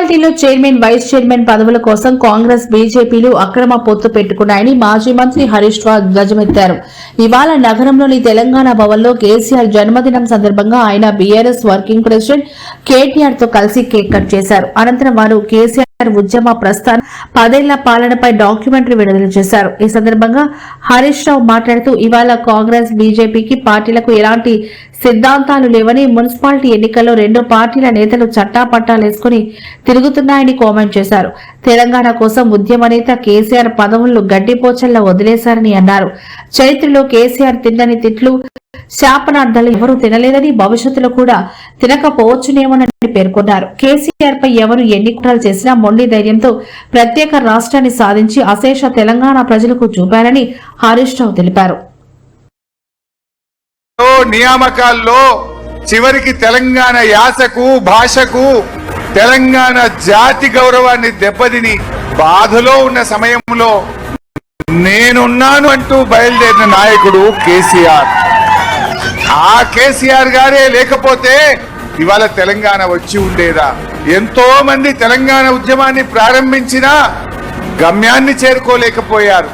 పార్టీలో chairman vice chairman పదవుల కోసం కాంగ్రెస్ బీజేపీలు అక్రమ పొత్తు పెట్టుకున్నాయని మాజీ మంత్రి హరీష్ రావు ధ్వజమెత్తారు. ఇవాళ నగరంలోని తెలంగాణ భవన్లో కేసీఆర్ జన్మదినం సందర్భంగా ఆయన బీఆర్ఎస్ వర్కింగ్ ప్రెసిడెంట్ కేటీఆర్ తో కలిసి కేక్ కట్ చేశారు. అనంతరం వారు కేసీఆర్ ఉద్యమ ప్రస్థానం 10 ఏళ్ల పాలనపై డాక్యుమెంటరీ విడుదల చేశారు. ఈ సందర్భంగా హరీష్ రావు మాట్లాడుతూ ఇవాళ కాంగ్రెస్ బీజేపీకి పార్టీలకు ఎలాంటి సిద్ధాంతాలు లేవని, మున్సిపాలిటీ ఎన్నికల్లో 2 పార్టీల నేతలు చట్టాపట్టాలేసుకుని తిరుగుతున్నాయని కామెంట్ చేశారు. తెలంగాణ కోసం ఉద్యమ నేత కేసీఆర్ పదవులను గడ్డిపోచల్లో వదిలేశారని అన్నారు. చరిత్రలో కేసీఆర్ తిన్నని తిట్లు, శాపనార్థాలు ఎవరూ తినలేదని, భవిష్యత్తులో కూడా తినకపోవచ్చునేమోనని పేర్కొన్నారు. కేసీఆర్ పై ఎవరు ఎన్ని కుట్రలు చేసినా మొండి ధైర్యంతో ప్రత్యేక రాష్ట్రాన్ని సాధించి అశేష తెలంగాణ ప్రజలకు చూపారని హరీష్ రావు తెలిపారు. నియామకాల్లో చివరికి తెలంగాణ యాసకు, భాషకు, తెలంగాణ జాతి గౌరవాన్ని దెబ్బతిని బాధలో ఉన్న సమయంలో నేనున్నాను అంటూ బయలుదేరిన నాయకుడు కేసీఆర్. ఆ కేసీఆర్ గారే లేకపోతే ఇవాళ తెలంగాణ వచ్చి ఉండేదా? ఎంతో మంది తెలంగాణ ఉద్యమాన్ని ప్రారంభించినా గమ్యాన్ని చేరుకోలేకపోయారు.